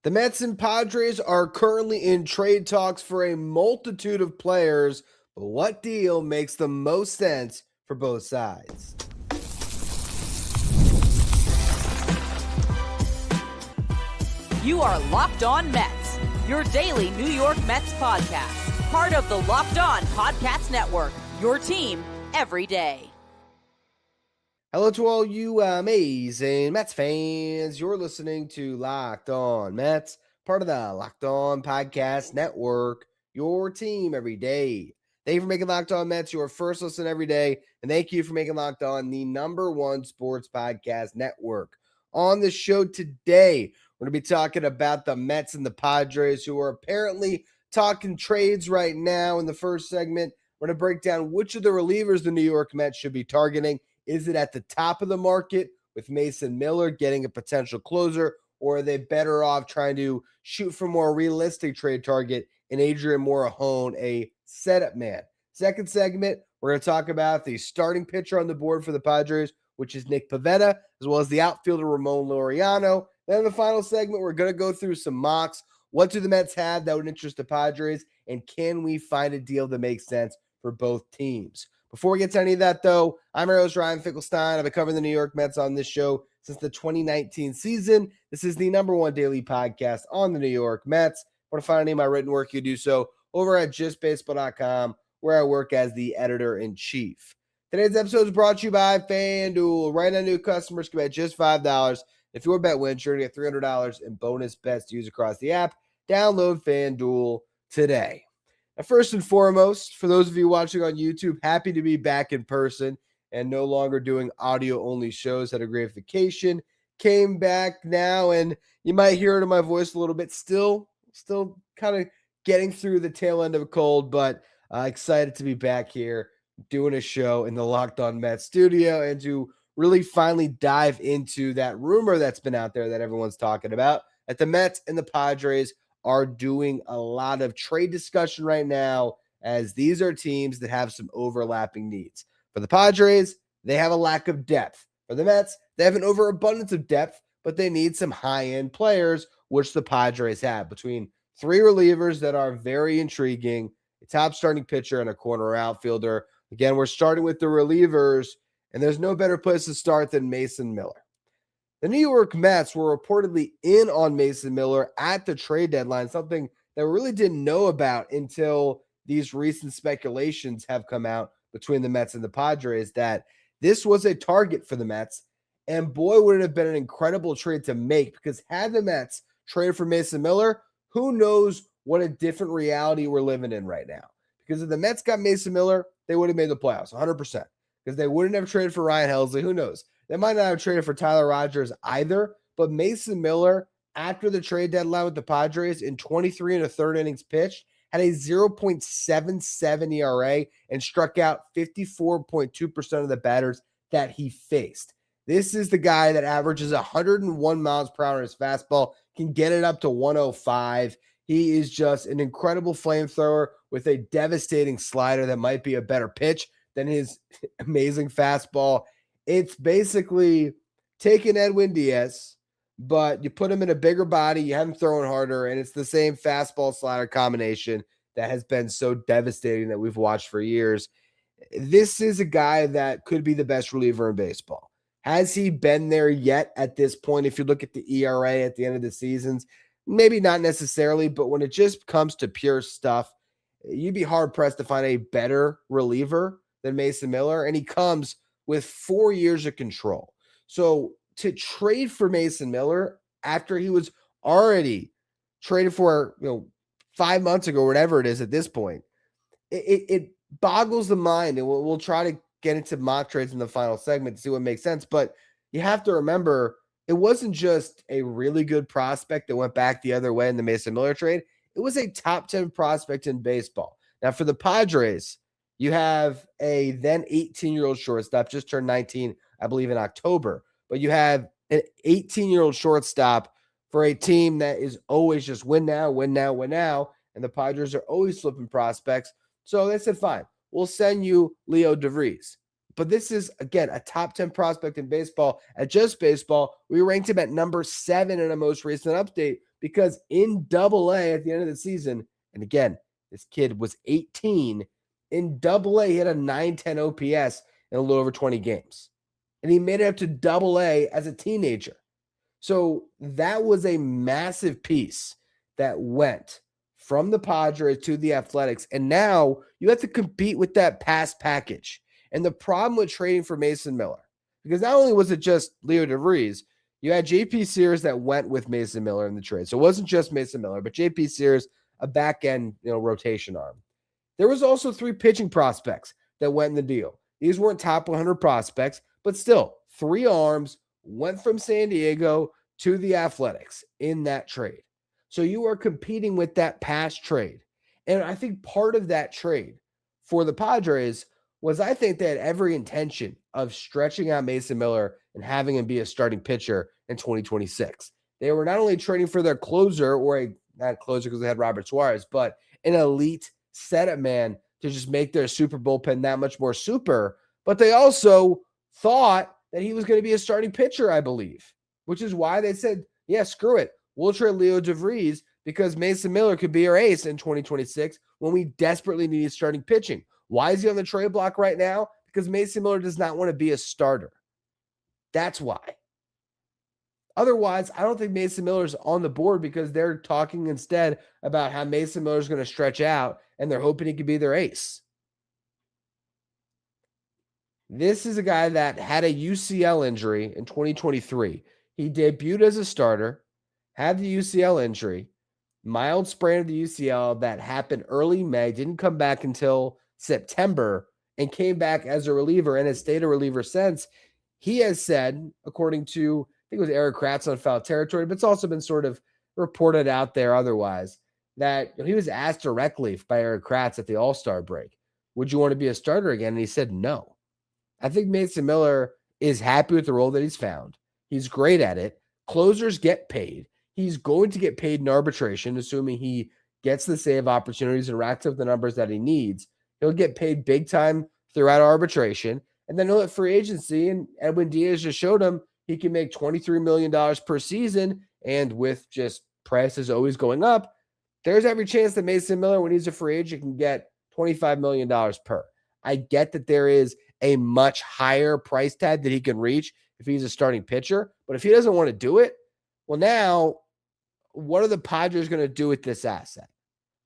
The Mets and Padres are currently in trade talks for a multitude of players, but what deal makes the most sense for both sides? You are Locked On Mets, your daily New York Mets podcast, part of the Locked On Podcast Network, your team every day. Hello to all you amazing Mets fans. You're listening to Locked On Mets, part of the Locked On Podcast Network, your team every day. Thank you for making Locked On Mets your first listen every day, and thank you for making Locked On the #1 sports podcast network. On the show today, we're going to be talking about the Mets and the Padres, who are apparently talking trades right now. In the first segment, we're going to break down which of the relievers the New York Mets should be targeting. Is it at the top of the market with Mason Miller getting a potential closer, or are they better off trying to shoot for more realistic trade target in Adrian Morejon, a setup man? Second segment, we're going to talk about the starting pitcher on the board for the Padres, which is Nick Pivetta, as well as the outfielder Ramon Laureano. Then in the final segment, we're going to go through some mocks. What do the Mets have that would interest the Padres, and can we find a deal that makes sense for both teams? Before we get to any of that, though, I'm your host, Ryan Finkelstein. I've been covering the New York Mets on this show since the 2019 season. This is the #1 daily podcast on the New York Mets. If you want to find any of my written work, you do so over at justbaseball.com, where I work as the editor-in-chief. Today's episode is brought to you by FanDuel. Right now, new customers can bet just $5. If your bet wins, you're going to get $300 in bonus bets to use across the app. Download FanDuel today. Now, first and foremost, for those of you watching on YouTube, happy to be back in person and no longer doing audio-only shows. Had a great vacation, came back now, and you might hear it in my voice a little bit. Still kind of getting through the tail end of a cold, but excited to be back here doing a show in the Locked On Mets studio and to really finally dive into that rumor that's been out there that everyone's talking about, that the Mets and the Padres are doing a lot of trade discussion right now, as these are teams that have some overlapping needs. For the Padres, they have a lack of depth. For the Mets, they have an overabundance of depth, but they need some high-end players, which the Padres have, between three relievers that are very intriguing, a top starting pitcher, and a corner outfielder. Again, we're starting with the relievers, and there's no better place to start than Mason Miller. The New York Mets were reportedly in on Mason Miller at the trade deadline, something that we really didn't know about until these recent speculations have come out between the Mets and the Padres that this was a target for the Mets. And boy, would it have been an incredible trade to make, because had the Mets traded for Mason Miller, who knows what a different reality we're living in right now. Because if the Mets got Mason Miller, they would have made the playoffs 100%, because they wouldn't have traded for Ryan Helsley. Who knows? They might not have traded for Tyler Rogers either, but Mason Miller, after the trade deadline with the Padres, in 23 and a third innings pitched, had a 0.77 ERA and struck out 54.2% of the batters that he faced. This is the guy that averages 101 miles per hour in his fastball, can get it up to 105. He is just an incredible flamethrower with a devastating slider that might be a better pitch than his amazing fastball. It's basically taking Edwin Diaz, but you put him in a bigger body, you have him throwing harder, and it's the same fastball slider combination that has been so devastating that we've watched for years. This is a guy that could be the best reliever in baseball. Has he been there yet at this point? If you look at the ERA at the end of the seasons, maybe not necessarily, but when it just comes to pure stuff, you'd be hard-pressed to find a better reliever than Mason Miller, and he comes with 4 years of control. So to trade for Mason Miller after he was already traded for, 5 months ago, whatever it is at this point, it boggles the mind. And we'll try to get into mock trades in the final segment to see what makes sense. But you have to remember, it wasn't just a really good prospect that went back the other way in the Mason Miller trade. It was a top 10 prospect in baseball. Now for the Padres, you have a then 18-year-old shortstop, just turned 19, I believe, in October. But you have an 18-year-old shortstop for a team that is always just win now, win now, win now. And the Padres are always flipping prospects. So they said, fine, we'll send you Leo DeVries. But this is, again, a top 10 prospect in baseball. At Just Baseball, we ranked him at number 7 in a most recent update because in Double-A at the end of the season, and again, this kid was 18, in Double-A, he had a 910 OPS in a little over 20 games. And he made it up to Double-A as a teenager. So that was a massive piece that went from the Padres to the Athletics. And now you have to compete with that pass package. And the problem with trading for Mason Miller, because not only was it just Leo DeVries, you had JP Sears that went with Mason Miller in the trade. So it wasn't just Mason Miller, but JP Sears, a back-end rotation arm. There was also 3 pitching prospects that went in the deal. These weren't top 100 prospects, but still 3 arms went from San Diego to the Athletics in that trade. So you are competing with that past trade. And I think part of that trade for the Padres was I think they had every intention of stretching out Mason Miller and having him be a starting pitcher in 2026. They were not only trading for their closer, or not closer because they had Robert Suarez, but an elite setup man to just make their super bullpen that much more super. But they also thought that he was going to be a starting pitcher, I believe, which is why they said, yeah, screw it. We'll trade Leo DeVries because Mason Miller could be our ace in 2026 when we desperately need starting pitching. Why is he on the trade block right now? Because Mason Miller does not want to be a starter. That's why. Otherwise, I don't think Mason Miller's on the board because they're talking instead about how Mason Miller's going to stretch out and they're hoping he could be their ace. This is a guy that had a UCL injury in 2023. He debuted as a starter, had the UCL injury, mild sprain of the UCL that happened early May, didn't come back until September, and came back as a reliever and has stayed a reliever since. He has said, according to, I think it was Eric Kratz on Foul Territory, but it's also been sort of reported out there otherwise, that he was asked directly by Eric Kratz at the All-Star break, would you want to be a starter again? And he said no. I think Mason Miller is happy with the role that he's found. He's great at it. Closers get paid. He's going to get paid in arbitration, assuming he gets the save opportunities and racks up the numbers that he needs. He'll get paid big time throughout arbitration, and then he'll hit free agency. And Edwin Diaz just showed him he can make $23 million per season, and with just prices always going up, there's every chance that Mason Miller, when he's a free agent, can get $25 million per. I get that there is a much higher price tag that he can reach if he's a starting pitcher, but if he doesn't want to do it, well, now what are the Padres going to do with this asset?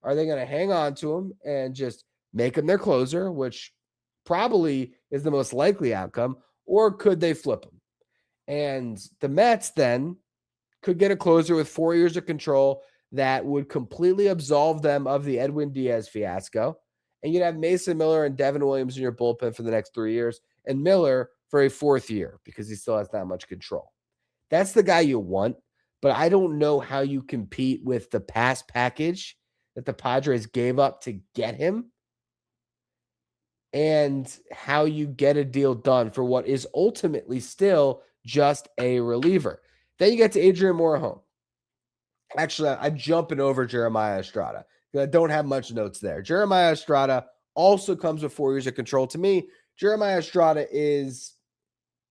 Are they going to hang on to him and just make him their closer, which probably is the most likely outcome, or could they flip him? And the Mets then could get a closer with 4 years of control that would completely absolve them of the Edwin Diaz fiasco. And you'd have Mason Miller and Devin Williams in your bullpen for the next 3 years, and Miller for a 4th year because he still has that much control. That's the guy you want, but I don't know how you compete with the pass package that the Padres gave up to get him and how you get a deal done for what is ultimately still just a reliever. Then you get to Adrian Morejon. Actually, I'm jumping over Jeremiah Estrada because I don't have much notes there. Jeremiah Estrada also comes with 4 years of control. To me, Jeremiah Estrada is,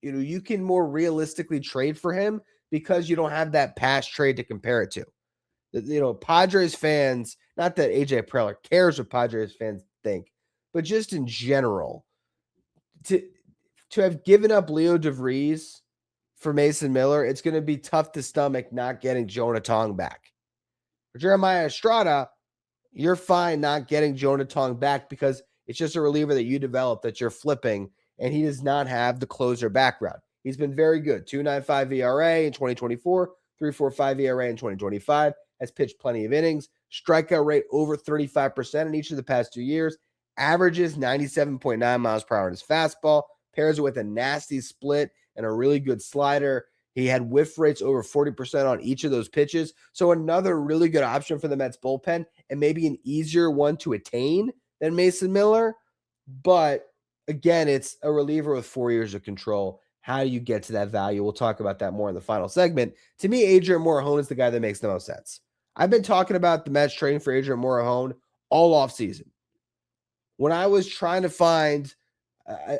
you can more realistically trade for him because you don't have that past trade to compare it to. Padres fans, not that AJ Preller cares what Padres fans think, but just in general, to have given up Leo DeVries for Mason Miller, it's going to be tough to stomach not getting Jonah Tong back. For Jeremiah Estrada, you're fine not getting Jonah Tong back because it's just a reliever that you developed that you're flipping, and he does not have the closer background. He's been very good. 2.95 ERA in 2024, 3.45 ERA in 2025, has pitched plenty of innings, strikeout rate over 35% in each of the past 2 years, averages 97.9 miles per hour in his fastball, pairs it with a nasty split and a really good slider. He had whiff rates over 40% on each of those pitches. So another really good option for the Mets bullpen and maybe an easier one to attain than Mason Miller. But again, it's a reliever with 4 years of control. How do you get to that value? We'll talk about that more in the final segment. To me, Adrian Morejon is the guy that makes the most sense. I've been talking about the Mets trading for Adrian Morejon all offseason. When I was trying to find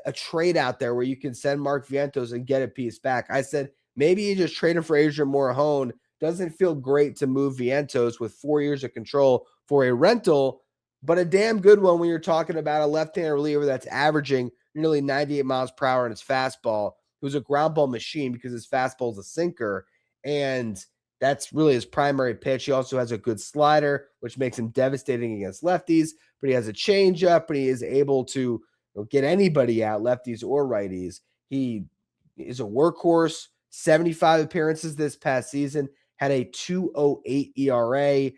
a trade out there where you can send Mark Vientos and get a piece back, I said, maybe you just trade him for Adrian Morejon Doesn't feel great to move Vientos with 4 years of control for a rental, but a damn good one when you're talking about a left-handed reliever that's averaging nearly 98 miles per hour in his fastball, who's a ground ball machine because his fastball is a sinker, and that's really his primary pitch. He also has a good slider, which makes him devastating against lefties, but he has a changeup, and he is able to get anybody out, lefties or righties. He is a workhorse, 75 appearances this past season, had a 2.08 ERA.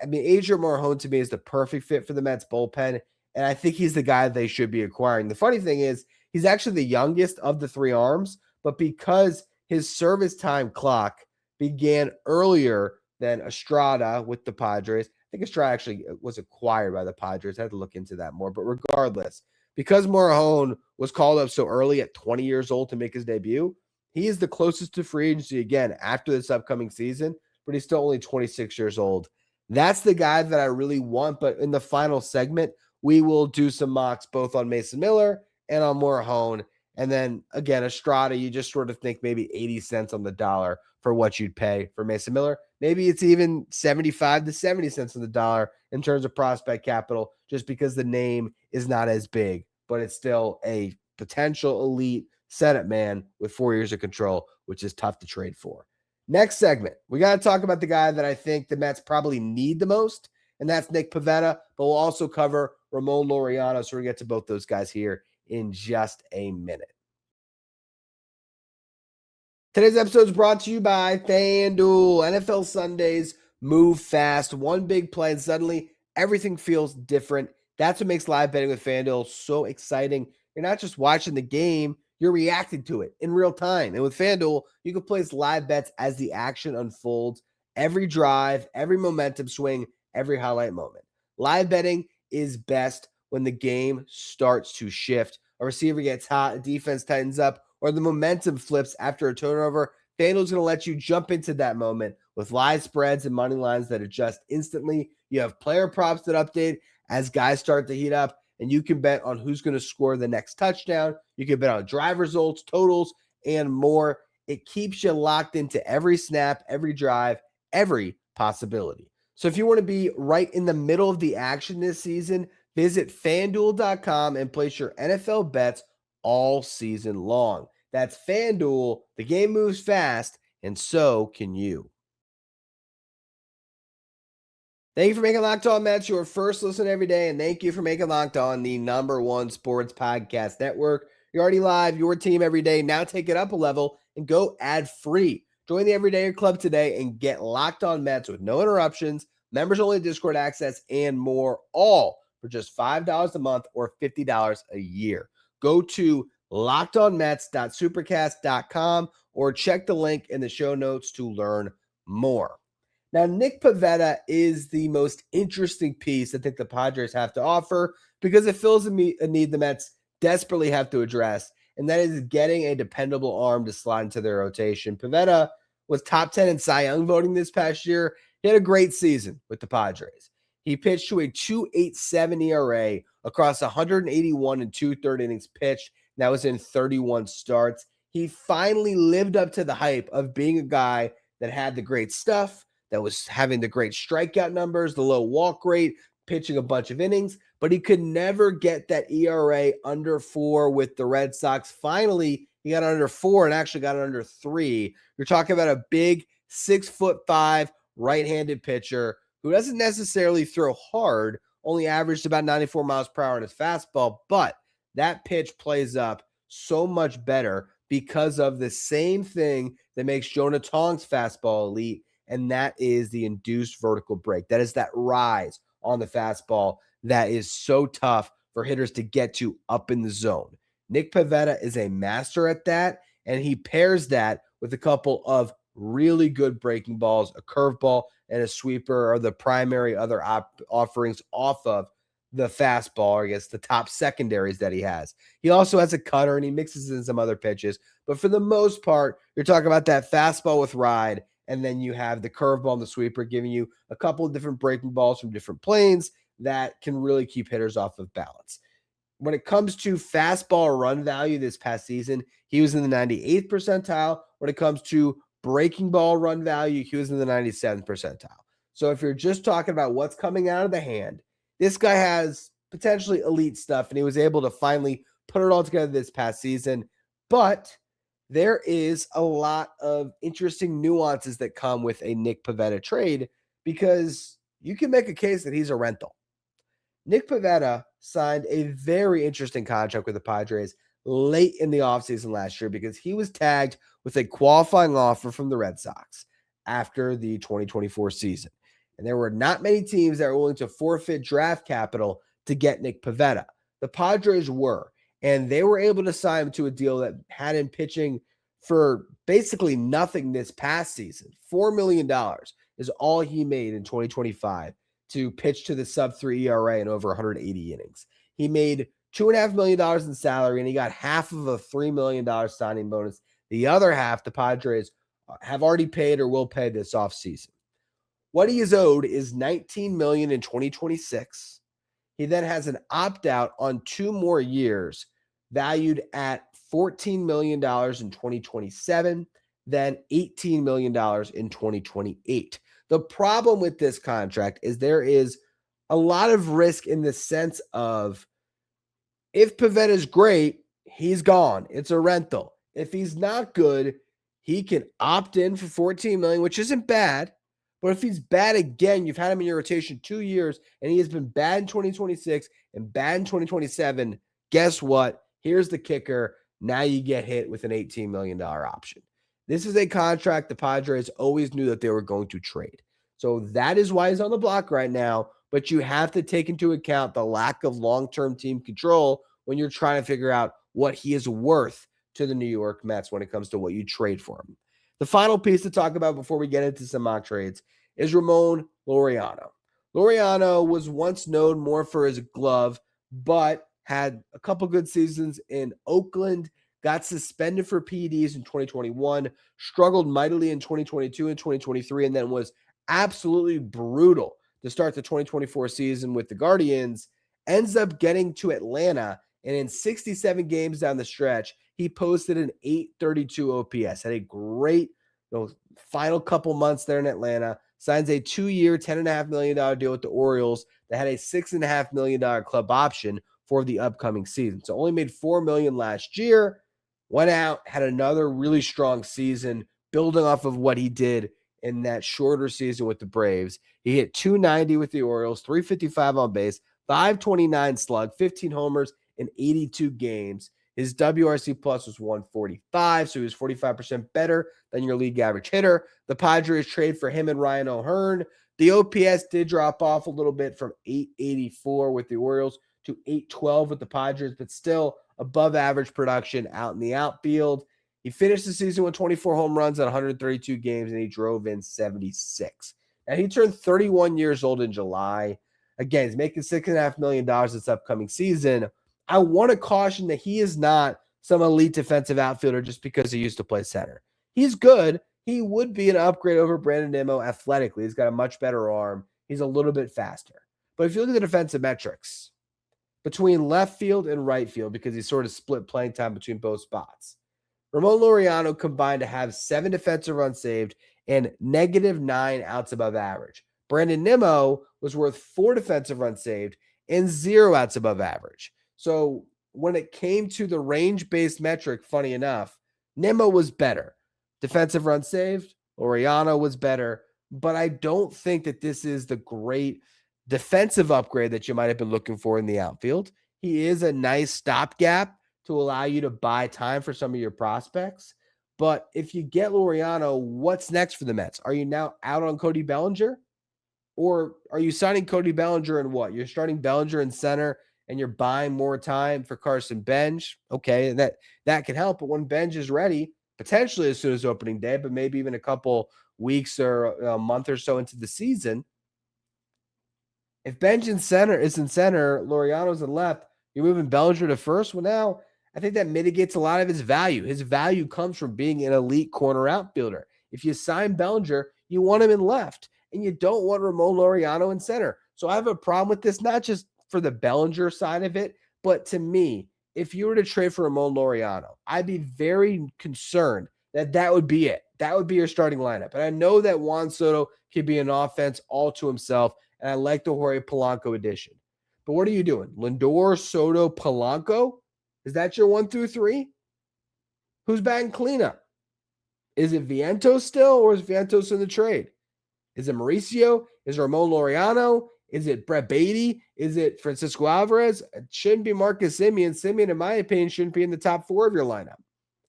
I mean, Adrian Morejon to me is the perfect fit for the Mets bullpen, and I think he's the guy they should be acquiring. The funny thing is, he's actually the youngest of the three arms, but because his service time clock began earlier than Estrada with the Padres, I think Estrada actually was acquired by the Padres. I had to look into that more, but regardless, because Morejon was called up so early at 20 years old to make his debut, he is the closest to free agency again after this upcoming season, but he's still only 26 years old. That's the guy that I really want, but in the final segment, we will do some mocks both on Mason Miller and on Morejon. And then again, Estrada, you just sort of think maybe 80 cents on the dollar for what you'd pay for Mason Miller. Maybe it's even 75 to 70 cents on the dollar in terms of prospect capital, just because the name is not as big, but it's still a potential elite setup man with 4 years of control, which is tough to trade for. Next segment, we got to talk about the guy that I think the Mets probably need the most, and that's Nick Pivetta, but we'll also cover Ramon Laureano, so we'll get to both those guys here in just a minute. Today's episode is brought to you by FanDuel. NFL Sundays move fast. One big play, and suddenly everything feels different. That's what makes live betting with FanDuel so exciting. You're not just watching the game, you're reacting to it in real time. And with FanDuel, you can place live bets as the action unfolds. Every drive, every momentum swing, every highlight moment. Live betting is best when the game starts to shift. A receiver gets hot, a defense tightens up, or the momentum flips after a turnover. FanDuel's going to let you jump into that moment with live spreads and money lines that adjust instantly. You have player props that update as guys start to heat up, and you can bet on who's going to score the next touchdown. You can bet on drive results, totals, and more. It keeps you locked into every snap, every drive, every possibility. So if you want to be right in the middle of the action this season, visit FanDuel.com and place your NFL bets all season long. That's FanDuel. The game moves fast, and so can you. Thank you for making Locked On Mets your first listen every day, and thank you for making Locked On the #1 sports podcast network. You're already live, your team every day. Now take it up a level and go ad-free. Join the Everydayer Club today and get Locked On Mets with no interruptions, members-only Discord access, and more, all for just $5 a month or $50 a year. Go to lockedonmets.supercast.com or check the link in the show notes to learn more. Now, Nick Pivetta is the most interesting piece I think the Padres have to offer because it fills a need the Mets desperately have to address, and that is getting a dependable arm to slide into their rotation. Pivetta was top 10 in Cy Young voting this past year. He had a great season with the Padres. He pitched to a 2.87 ERA across 181 and 2/3 innings pitched. That was in 31 starts. He finally lived up to the hype of being a guy that had the great stuff, that was having the great strikeout numbers, the low walk rate, pitching a bunch of innings, but he could never get that ERA under 4 with the Red Sox. Finally, he got under 4 and actually got under 3. You're talking about a big 6'5" right-handed pitcher who doesn't necessarily throw hard, only averaged about 94 miles per hour in his fastball, but that pitch plays up so much better because of the same thing that makes Jonah Tong's fastball elite, and that is the induced vertical break. That is that rise on the fastball that is so tough for hitters to get to up in the zone. Nick Pivetta is a master at that, and he pairs that with a couple of really good breaking balls, a curveball, and a sweeper are the primary other offerings off of the fastball, or I guess the top secondaries that he has. He also has a cutter, and he mixes in some other pitches. But for the most part, you're talking about that fastball with ride, and then you have the curveball and the sweeper giving you a couple of different breaking balls from different planes that can really keep hitters off of balance. When it comes to fastball run value this past season, he was in the 98th percentile. When it comes to breaking ball run value, he was in the 97th percentile. So if you're just talking about what's coming out of the hand, this guy has potentially elite stuff, and he was able to finally put it all together this past season. But there is a lot of interesting nuances that come with a Nick Pivetta trade, because you can make a case that he's a rental. Nick Pivetta signed a very interesting contract with the Padres late in the offseason last year because he was tagged with a qualifying offer from the Red Sox after the 2024 season. And there were not many teams that were willing to forfeit draft capital to get Nick Pivetta. The Padres were, and they were able to sign him to a deal that had him pitching for basically nothing this past season. $4 million is all he made in 2025 to pitch to the sub-3 ERA in over 180 innings. He made $2.5 million in salary, and he got half of a $3 million signing bonus. The other half, the Padres have already paid or will pay this offseason. What he is owed is $19 million in 2026. He then has an opt-out on 2 more years, valued at $14 million in 2027, then $18 million in 2028. The problem with this contract is there is a lot of risk in the sense of, if Pivetta is great, he's gone. It's a rental. If he's not good, he can opt in for $14 million, which isn't bad. But if he's bad again, you've had him in your rotation 2 years, and he has been bad in 2026 and bad in 2027, guess what? Here's the kicker. Now you get hit with an $18 million option. This is a contract the Padres always knew that they were going to trade. So that is why he's on the block right now. But you have to take into account the lack of long-term team control when you're trying to figure out what he is worth to the New York Mets when it comes to what you trade for him. The final piece to talk about before we get into some mock trades is Ramon Laureano. Laureano was once known more for his glove, but had a couple good seasons in Oakland, got suspended for PEDs in 2021, struggled mightily in 2022 and 2023, and then was absolutely brutal to start the 2024 season with the Guardians. Ends up getting to Atlanta, and in 67 games down the stretch, he posted an .832 OPS. Had a great final couple months there in Atlanta. Signs a 2-year, $10.5 million deal with the Orioles that had a $6.5 million club option for the upcoming season. So only made $4 million last year. Went out, had another really strong season, building off of what he did in that shorter season with the Braves. He hit .290 with the Orioles, .355 on base, .529 slug, 15 homers in 82 games. His WRC plus was 145, so he was 45% better than your league average hitter. The Padres trade for him and Ryan O'Hearn. The OPS did drop off a little bit from .884 with the Orioles to .812 with the Padres, but still above average production out in the outfield. He finished the season with 24 home runs in 132 games, and he drove in 76. Now, he turned 31 years old in July. Again, he's making $6.5 million this upcoming season. I want to caution that he is not some elite defensive outfielder just because he used to play center. He's good. He would be an upgrade over Brandon Nimmo athletically. He's got a much better arm. He's a little bit faster. But if you look at the defensive metrics, between left field and right field, because he sort of split playing time between both spots, Ramon Laureano combined to have 7 defensive runs saved and -9 outs above average. Brandon Nimmo was worth 4 defensive runs saved and 0 outs above average. So when it came to the range-based metric, funny enough, Nimmo was better. Defensive runs saved, Laureano was better, but I don't think that this is the great defensive upgrade that you might have been looking for in the outfield. He is a nice stopgap to allow you to buy time for some of your prospects. But if you get Laureano, what's next for the Mets? Are you now out on Cody Bellinger? Or are you signing Cody Bellinger and what? You're starting Bellinger in center and you're buying more time for Carson Bench. Okay, that can help. But when Bench is ready, potentially as soon as opening day, but maybe even a couple weeks or a month or so into the season, if Bench is in center, Laureano's in left, you're moving Bellinger to first. Well, now I think that mitigates a lot of his value. His value comes from being an elite corner outfielder. If you sign Bellinger, you want him in left, and you don't want Ramon Laureano in center. So I have a problem with this, not just for the Bellinger side of it, but to me, if you were to trade for Ramon Laureano, I'd be very concerned that would be it. that would be your starting lineup. And I know that Juan Soto could be an offense all to himself, and I like the Jorge Polanco addition. But what are you doing? Lindor, Soto, Polanco? Is that your 1 through 3? Who's batting cleanup? Is it Vientos still, or is Vientos in the trade? Is it Mauricio? Is it Ramon Laureano? Is it Brett Beatty? Is it Francisco Alvarez? It shouldn't be Marcus Semien. Semien, in my opinion, shouldn't be in the top 4 of your lineup.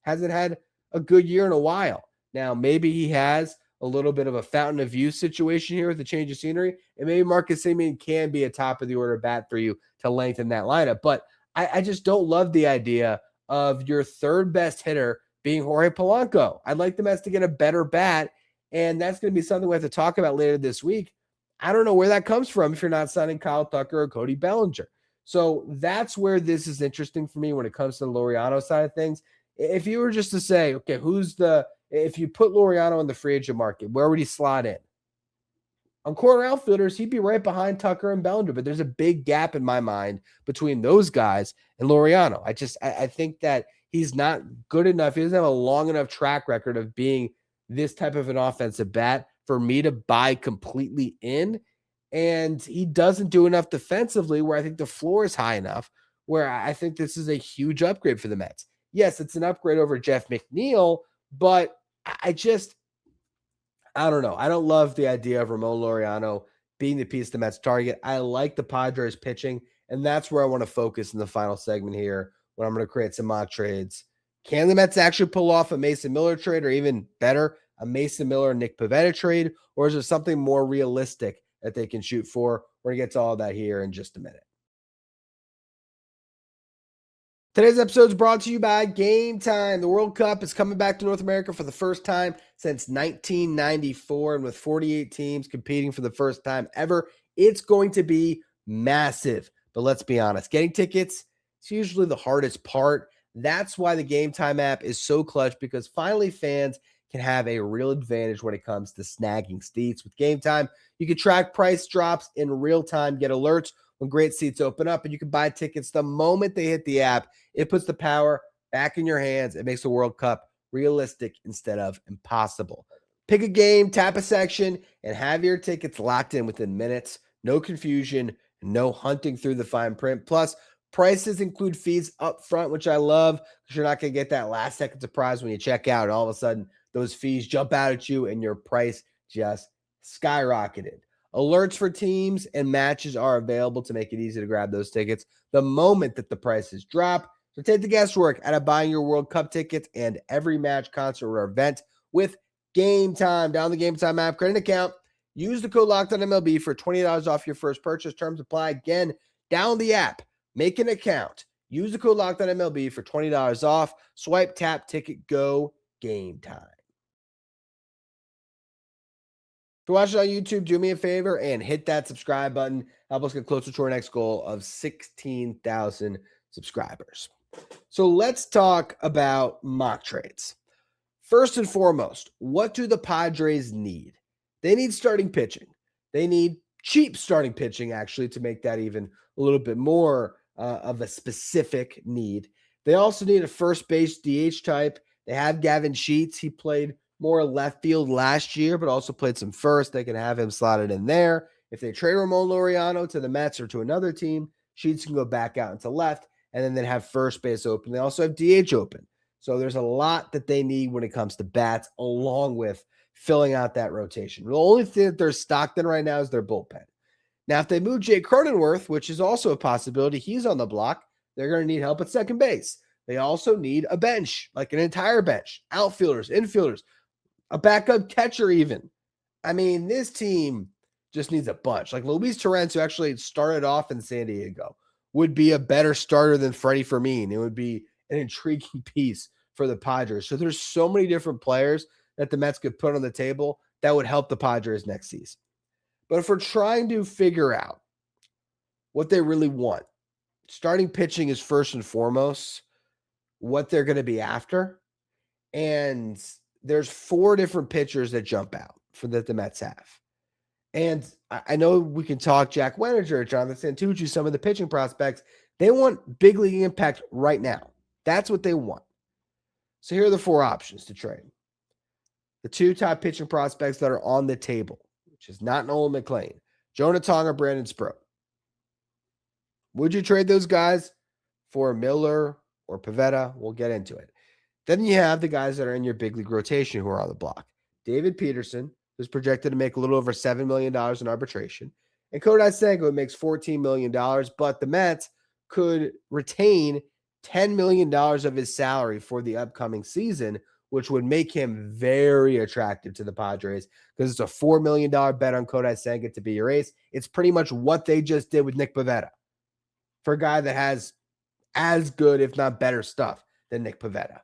Hasn't had a good year in a while. Now, maybe he has a little bit of a fountain of youth situation here with the change of scenery, and maybe Marcus Semien can be a top of the order bat for you to lengthen that lineup. But I just don't love the idea of your third best hitter being Jorge Polanco. I'd like the Mets to get a better bat, and that's going to be something we have to talk about later this week. I don't know where that comes from if you're not signing Kyle Tucker or Cody Bellinger. So that's where this is interesting for me when it comes to the Laureano side of things. If you were just to say, okay, if you put Laureano in the free agent market, where would he slot in? On corner outfielders, he'd be right behind Tucker and Bellinger, but there's a big gap in my mind between those guys and Laureano. I think that he's not good enough. He doesn't have a long enough track record of being this type of an offensive bat for me to buy completely in. And he doesn't do enough defensively where I think the floor is high enough where I think this is a huge upgrade for the Mets. Yes, it's an upgrade over Jeff McNeil, but I don't know. I don't love the idea of Ramon Laureano being the piece the Mets target. I like the Padres pitching, and that's where I want to focus in the final segment here when I'm going to create some mock trades. Can the Mets actually pull off a Mason Miller trade, or even better, a Mason Miller Nick Pivetta trade, or is there something more realistic that they can shoot for? We're going to get to all that here in just a minute. Today's episode is brought to you by Game Time. The World Cup is coming back to North America for the first time since 1994, and with 48 teams competing for the first time ever, it's going to be massive. But let's be honest, getting tickets is usually the hardest part. That's why the Game Time app is so clutch, because finally fans can have a real advantage when it comes to snagging seats. With Game Time, you can track price drops in real time, get alerts when great seats open up, and you can buy tickets the moment they hit the app. It puts the power back in your hands. It makes the World Cup realistic instead of impossible. Pick a game, tap a section, and have your tickets locked in within minutes. No confusion, no hunting through the fine print. Plus, prices include fees up front, which I love, because you're not going to get that last second surprise when you check out. And all of a sudden, those fees jump out at you and your price just skyrocketed. Alerts for teams and matches are available to make it easy to grab those tickets the moment that the prices drop. So take the guesswork out of buying your World Cup tickets and every match, concert, or event with Game Time. Download the Game Time app, create an account, use the code LOCKEDONMLB for $20 off your first purchase. Terms apply. Again, download the app, make an account, use the code LOCKEDONMLB for $20 off. Swipe, tap, ticket, go. Game Time. If you're watching on YouTube, do me a favor and hit that subscribe button. Help us get closer to our next goal of 16,000 subscribers. So let's talk about mock trades. First and foremost, what do the Padres need? They need starting pitching. They need cheap starting pitching, actually, to make that even a little bit more of a specific need. They also need a first base DH type. They have Gavin Sheets. He played more left field last year, but also played some first. They can have him slotted in there. If they trade Ramon Laureano to the Mets or to another team, Sheets can go back out into left, and then they'd have first base open. They also have DH open. So there's a lot that they need when it comes to bats, along with filling out that rotation. The only thing that they're stocked in right now is their bullpen. Now, if they move Jake Cronenworth, which is also a possibility, he's on the block, they're going to need help at second base. They also need a bench, like an entire bench, outfielders, infielders, a backup catcher even. I mean, this team just needs a bunch. Like Luis Torrens, who actually started off in San Diego, would be a better starter than Freddie Fermin. It would be an intriguing piece for the Padres. So there's so many different players that the Mets could put on the table that would help the Padres next season. But if we're trying to figure out what they really want, starting pitching is first and foremost what they're going to be after. And there's 4 different pitchers that jump out for that the Mets have. And I know we can talk Jack Wenninger, Jonathan Santucci, some of the pitching prospects. They want big league impact right now. That's what they want. So here are the 4 options to trade. the two top pitching prospects that are on the table, which is not Nolan McLean, Jonah Tong or Brandon Sproat. Would you trade those guys for Miller or Pivetta? We'll get into it. Then you have the guys that are in your big league rotation who are on the block. David Peterson, who's projected to make a little over $7 million in arbitration. And Kodai Senga makes $14 million, but the Mets could retain $10 million of his salary for the upcoming season, which would make him very attractive to the Padres because it's a $4 million bet on Kodai Senga to be your ace. It's pretty much what they just did with Nick Pivetta for a guy that has as good, if not better stuff than Nick Pivetta.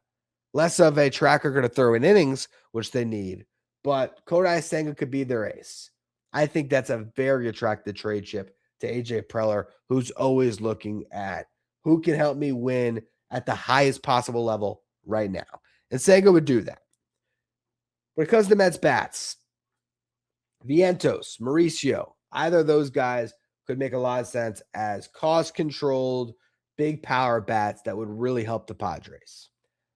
Less of a track record to throw in innings, which they need, but Kodai Senga could be their ace. I think that's a very attractive trade chip to AJ Preller, who's always looking at who can help me win at the highest possible level right now. And Senga would do that. When it comes to Mets bats, Vientos, Mauricio, either of those guys could make a lot of sense as cost-controlled, big power bats that would really help the Padres.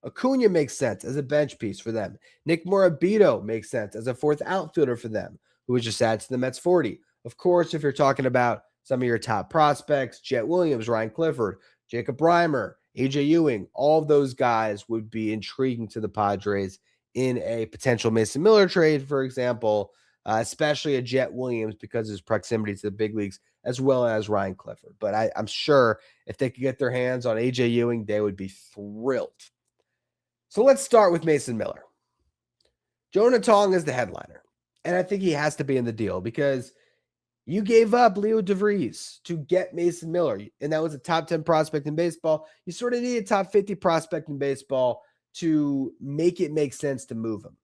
Acuna makes sense as a bench piece for them. Nick Morabito makes sense as a fourth outfielder for them, who was just added to the Mets 40. Of course, if you're talking about some of your top prospects, Jet Williams, Ryan Clifford, Jacob Reimer, AJ Ewing, all of those guys would be intriguing to the Padres in a potential Mason Miller trade, for example, especially a Jet Williams because of his proximity to the big leagues, as well as Ryan Clifford. But I'm sure if they could get their hands on AJ Ewing, they would be thrilled. So let's start with Mason Miller. Jonah Tong is the headliner, and I think he has to be in the deal because you gave up Leo DeVries to get Mason Miller, and that was a top 10 prospect in baseball. You sort of need a top 50 prospect in baseball to make it make sense to move him.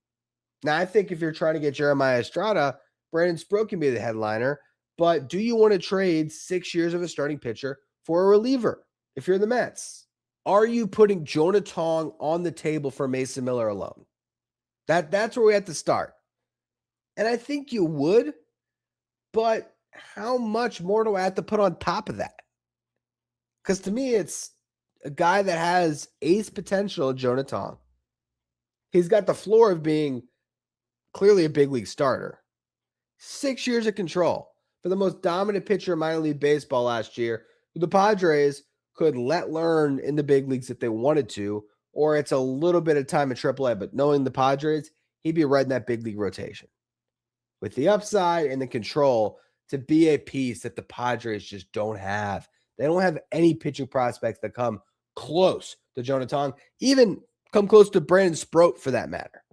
Now, I think if you're trying to get Jeremiah Estrada, Brandon Sproat can be the headliner, but do you want to trade 6 years of a starting pitcher for a reliever if you're the Mets? Are you putting Jonah Tong on the table for Mason Miller alone? That's where we have to start. And I think you would, but how much more do I have to put on top of that? Because to me, it's a guy that has ace potential, Jonah Tong. He's got the floor of being clearly a big league starter. 6 years of control for the most dominant pitcher in minor league baseball last year, who the Padres could let learn in the big leagues if they wanted to, or it's a little bit of time in AAA, but knowing the Padres, he'd be right in that big league rotation. With the upside and the control to be a piece that the Padres just don't have. They don't have any pitching prospects that come close to Jonah Tong, even come close to Brandon Sproat for that matter.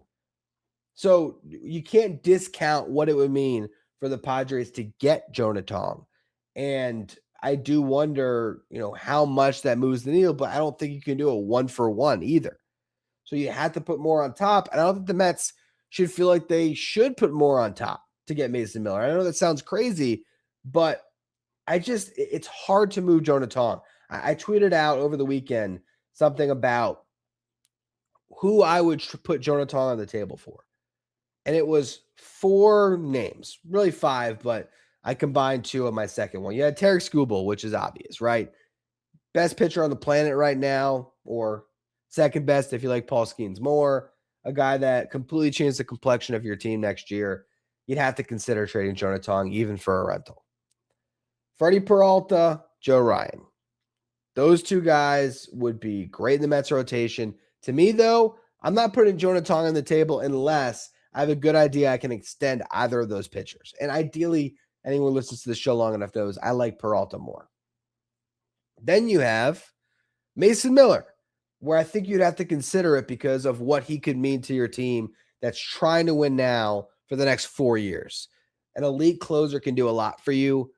So you can't discount what it would mean for the Padres to get Jonah Tong. And I do wonder, how much that moves the needle, but I don't think you can do a 1-for-1 either. So you have to put more on top. And I don't think the Mets should feel like they should put more on top to get Mason Miller. I know that sounds crazy, but it's hard to move Jonah Tong. I tweeted out over the weekend something about who I would put Jonah Tong on the table for. And it was 4 names, really 5, but I combined 2 of my second one. You had Tarek Skubal, which is obvious, right? Best pitcher on the planet right now, or second best if you like Paul Skeens more. A guy that completely changed the complexion of your team next year. You'd have to consider trading Jonah Tong even for a rental. Freddie Peralta, Joe Ryan. Those 2 guys would be great in the Mets rotation. To me, though, I'm not putting Jonah Tong on the table unless I have a good idea I can extend either of those pitchers. And ideally, anyone who listens to the show long enough knows I like Peralta more. Then you have Mason Miller, where I think you'd have to consider it because of what he could mean to your team that's trying to win now for the next 4 years. An elite closer can do a lot for you.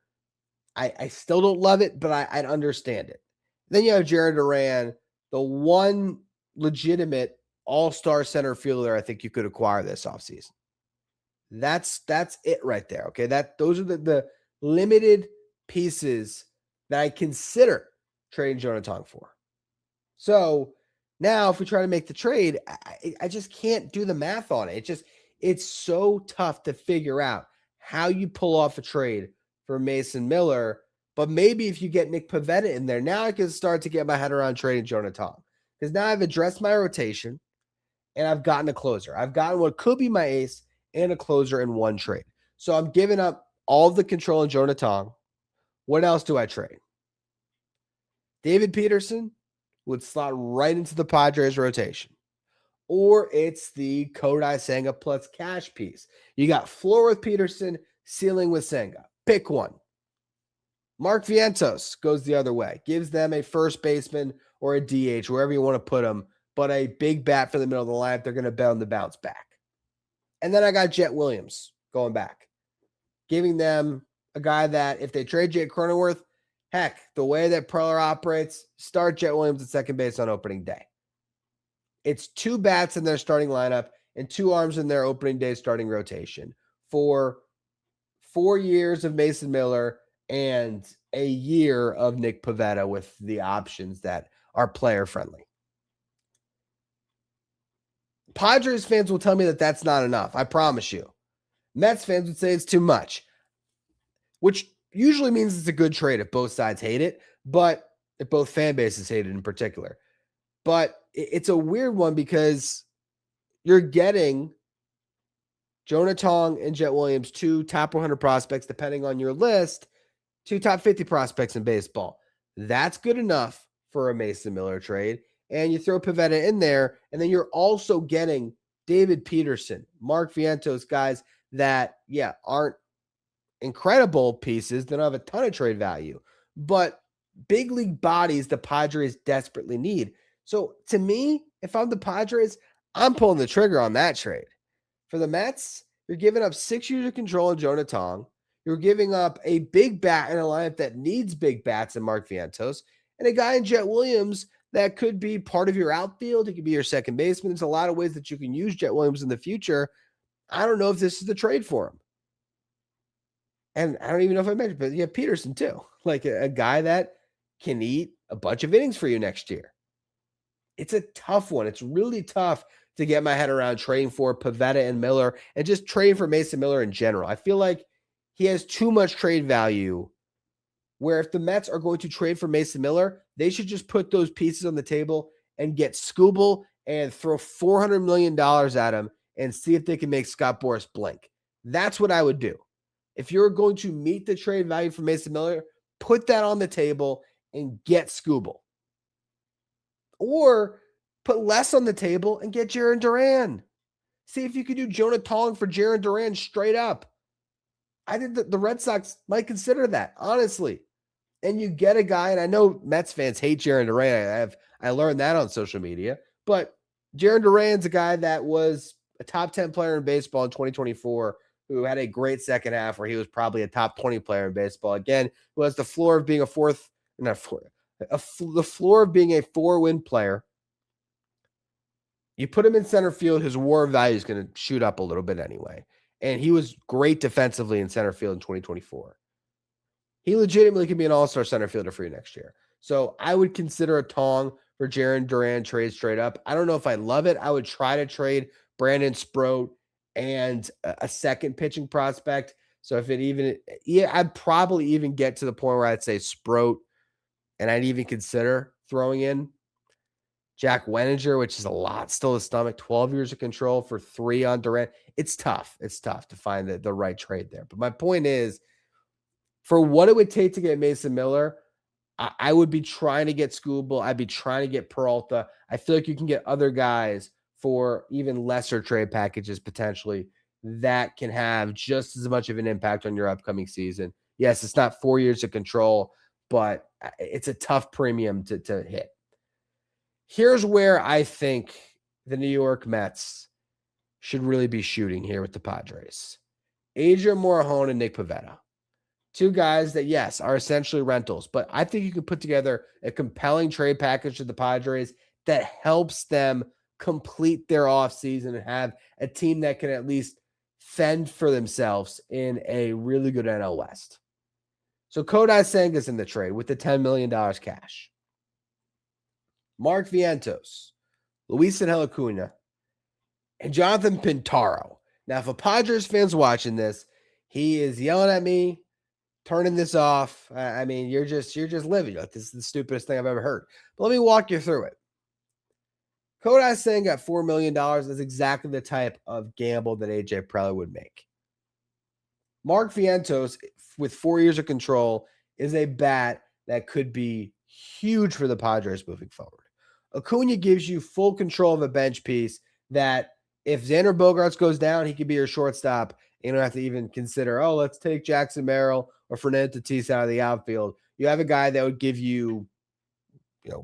I still don't love it, but I'd understand it. Then you have Jared Duran, the one legitimate all-star center fielder I think you could acquire this offseason. That's it right there. Okay. Those are the limited pieces that I consider trading Jonah Tong for. So now if we try to make the trade, I just can't do the math on it. It's so tough to figure out how you pull off a trade for Mason Miller. But maybe if you get Nick Pivetta in there, now I can start to get my head around trading Jonah Tong. Because now I've addressed my rotation. and I've gotten a closer. I've gotten what could be my ace and a closer in one trade. So I'm giving up all of the control in Jonah Tong. What else do I trade? David Peterson would slot right into the Padres rotation. Or it's the Kodai Senga plus cash piece. You got floor with Peterson, ceiling with Senga. Pick one. Mark Vientos goes the other way. Gives them a first baseman or a DH, wherever you want to put them, but a big bat for the middle of the lineup. They're going to bet on the bounce back. And then I got Jet Williams going back, giving them a guy that if they trade Jake Cronenworth, heck, the way that Preller operates, start Jet Williams at second base on opening day. It's 2 bats in their starting lineup and 2 arms in their opening day starting rotation for 4 years of Mason Miller and a year of Nick Pivetta with the options that are player friendly. Padres fans will tell me that that's not enough. I promise you. Mets fans would say it's too much, which usually means it's a good trade if both sides hate it, but if both fan bases hate it in particular. But it's a weird one because you're getting Jonah Tong and Jet Williams, 2 top 100 prospects, depending on your list, 2 top 50 prospects in baseball. That's good enough for a Mason Miller trade. And you throw Pivetta in there, and then you're also getting David Peterson, Mark Vientos, guys that, aren't incredible pieces. They don't have a ton of trade value, but big league bodies the Padres desperately need. So to me, if I'm the Padres, I'm pulling the trigger on that trade. For the Mets, you're giving up 6 years of control in Jonah Tong. You're giving up a big bat in a lineup that needs big bats in Mark Vientos, and a guy in Jet Williams that could be part of your outfield. It could be your second baseman. There's a lot of ways that you can use Jet Williams in the future. I don't know if this is the trade for him. And I don't even know if I mentioned, but you have Peterson too. Like a guy that can eat a bunch of innings for you next year. It's a tough one. It's really tough to get my head around trading for Pivetta and Miller and just trading for Mason Miller in general. I feel like he has too much trade value where if the Mets are going to trade for Mason Miller, they should just put those pieces on the table and get Scooble and throw $400 million at him and see if they can make Scott Boras blink. That's what I would do. If you're going to meet the trade value for Mason Miller, put that on the table and get Scooble. Or put less on the table and get Jarren Duran. See if you can do Jonah Tong for Jarren Duran straight up. I think that the Red Sox might consider that, honestly. And you get a guy, and I know Mets fans hate Jarren Duran. I learned that on social media. But Jarren Duran's a guy that was a top 10 player in baseball in 2024 who had a great second half where he was probably a top 20 player in baseball. Again, who has the floor of being the floor of being a 4-win player. You put him in center field, his WAR value is going to shoot up a little bit anyway. And he was great defensively in center field in 2024. He legitimately could be an all-star center fielder for you next year. So I would consider a Tong for Jarren Duran trade straight up. I don't know if I love it. I would try to trade Brandon Sproat and a second pitching prospect. So if it even, I'd probably even get to the point where I'd say Sproat, and I'd even consider throwing in Jack Wenninger, which is a lot still to stomach. 12 years of control for 3 on Durant. It's tough. It's tough to find the right trade there. But my point is, for what it would take to get Mason Miller, I would be trying to get Scooble. I'd be trying to get Peralta. I feel like you can get other guys for even lesser trade packages potentially that can have just as much of an impact on your upcoming season. Yes, it's not 4 years of control, but it's a tough premium to hit. Here's where I think the New York Mets should really be shooting here with the Padres. Adrian Morejon and Nick Pivetta. 2 guys that, yes, are essentially rentals, but I think you can put together a compelling trade package to the Padres that helps them complete their offseason and have a team that can at least fend for themselves in a really good NL West. So Kodai Senga's in the trade with the $10 million cash. Mark Vientos, Luis Angel Acuna, and Jonathan Pintaro. Now, if a Padres fan's watching this, he is yelling at me, turning this off. I mean, you're just living. Like, this is the stupidest thing I've ever heard. But let me walk you through it. Kodai Senga at $4 million is exactly the type of gamble that AJ Preller would make. Mark Vientos, with 4 years of control, is a bat that could be huge for the Padres moving forward. Acuna gives you full control of a bench piece that if Xander Bogaerts goes down, he could be your shortstop. You don't have to even consider, let's take Jackson Merrill or Fernando Tatis out of the outfield. You have a guy that would give you,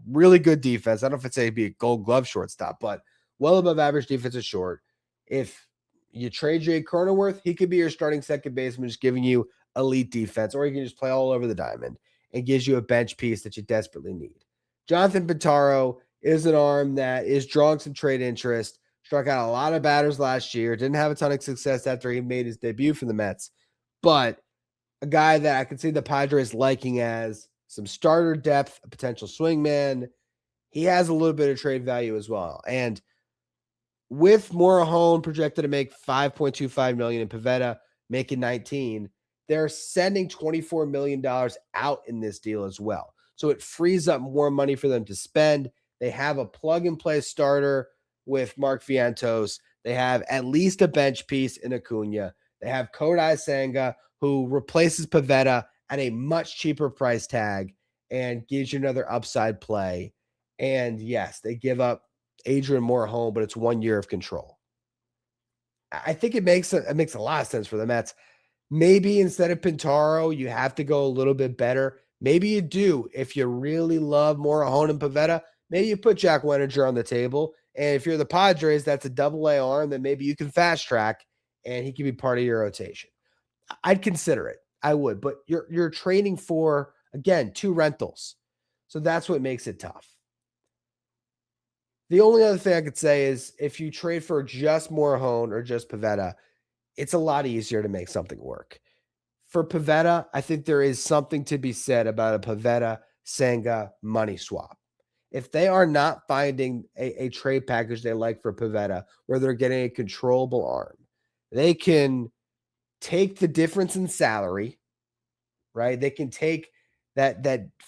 really good defense. I don't know if it's a be a Gold Glove shortstop, but well above average defense is short. If you trade Jay Cronenworth, he could be your starting second baseman, just giving you elite defense, or he can just play all over the diamond and gives you a bench piece that you desperately need. Jonathan Pintaro is an arm that is drawing some trade interest, struck out a lot of batters last year, didn't have a ton of success after he made his debut for the Mets, but a guy that I could see the Padres liking as some starter depth, a potential swingman. He has a little bit of trade value as well. And with Morejon projected to make $5.25 million and Pivetta making 19, they're sending $24 million out in this deal as well. So it frees up more money for them to spend. They have a plug-and-play starter with Mark Vientos. They have at least a bench piece in Acuna. They have Kodai Senga, who replaces Pivetta at a much cheaper price tag and gives you another upside play. And yes, they give up Adrian Morejon, but it's 1 year of control. I think it makes a lot of sense for the Mets. Maybe instead of Pintaro, you have to go a little bit better. Maybe you do. If you really love Morejon and Pivetta, maybe you put Jack Wenninger on the table. And if you're the Padres, that's a double-A arm that maybe you can fast track and he can be part of your rotation. I'd consider it. I would, but you're trading for, again, 2 rentals. So that's what makes it tough. The only other thing I could say is if you trade for just Morejon or just Pivetta, it's a lot easier to make something work. For Pivetta, I think there is something to be said about a Pivetta-Senga money swap. If they are not finding a trade package they like for Pivetta, where they're getting a controllable arm, they can take the difference in salary, right? They can take that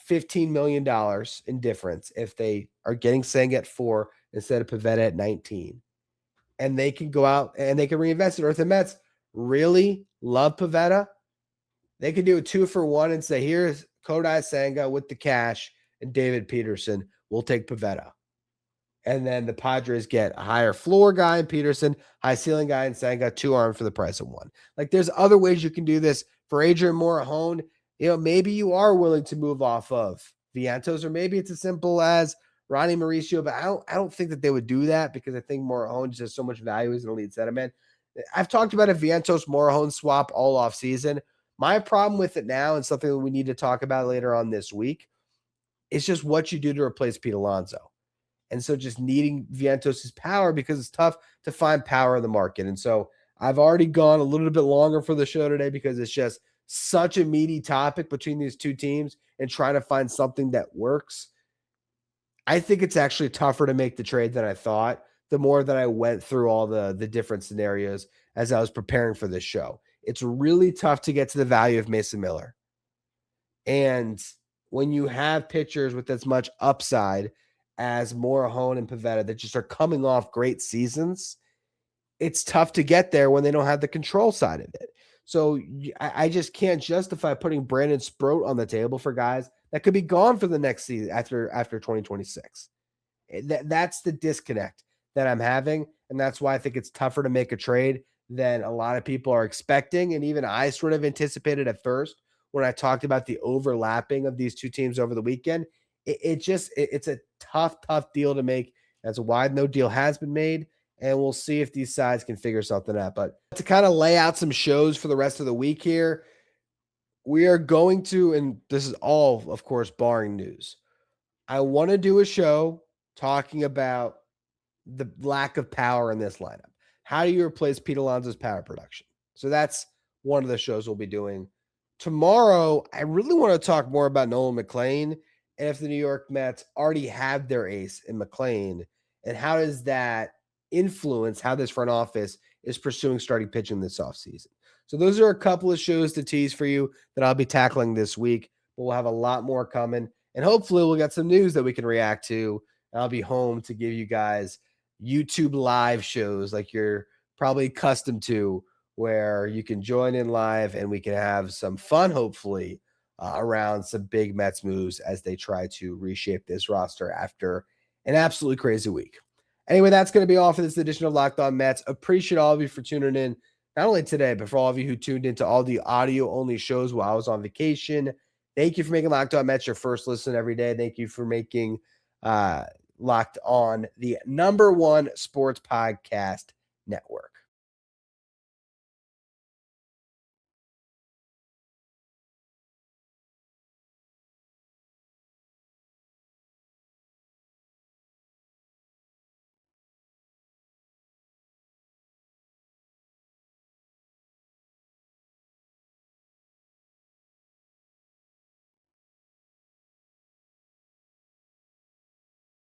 $15 million in difference if they are getting Senga at 4 instead of Pivetta at 19. And they can go out and they can reinvest it. Or if the Mets really love Pivetta, they can do a 2-for-1 and say, here's Kodai Senga with the cash and David Peterson. We'll take Pivetta. And then the Padres get a higher floor guy in Peterson, high ceiling guy in Senga, 2 arms for the price of 1. Like there's other ways you can do this. For Adrian Morejon, maybe you are willing to move off of Vientos, or maybe it's as simple as Ronnie Mauricio, but I don't think that they would do that because I think Morejon just has so much value as an elite centerman. I've talked about a Vientos Morejon swap all off season. My problem with it now, and something that we need to talk about later on this week, is just what you do to replace Pete Alonso. And so just needing Vientos' power, because it's tough to find power in the market. And so I've already gone a little bit longer for the show today because it's just such a meaty topic between these two teams and trying to find something that works. I think it's actually tougher to make the trade than I thought, the more that I went through all the different scenarios as I was preparing for this show. It's really tough to get to the value of Mason Miller. And when you have pitchers with as much upside as Morejon and Pivetta that just are coming off great seasons, it's tough to get there when they don't have the control side of it. So I just can't justify putting Brandon Sproat on the table for guys that could be gone for the next season after 2026. That's the disconnect that I'm having, and that's why I think it's tougher to make a trade than a lot of people are expecting, and even I sort of anticipated at first when I talked about the overlapping of these two teams over the weekend. It's a tough deal to make. That's why no deal has been made, and we'll see if these sides can figure something out. But to kind of lay out some shows for the rest of the week here, we are going to, and this is all, of course, barring news, I want to do a show talking about the lack of power in this lineup. How do you replace Pete Alonso's power production? So that's one of the shows we'll be doing. Tomorrow, I really want to talk more about Nolan McLean and if the New York Mets already have their ace in McLean, and how does that influence how this front office is pursuing starting pitching this offseason. So those are a couple of shows to tease for you that I'll be tackling this week, but we'll have a lot more coming, and hopefully we'll get some news that we can react to I'll be home to give you guys YouTube live shows like you're probably accustomed to, where you can join in live and we can have some fun, hopefully, around some big Mets moves as they try to reshape this roster after an absolutely crazy week. Anyway, that's going to be all for this edition of Locked On Mets. Appreciate all of you for tuning in, not only today, but for all of you who tuned into all the audio-only shows while I was on vacation. Thank you for making Locked On Mets your first listen every day. Thank you for making Locked On the #1 sports podcast network.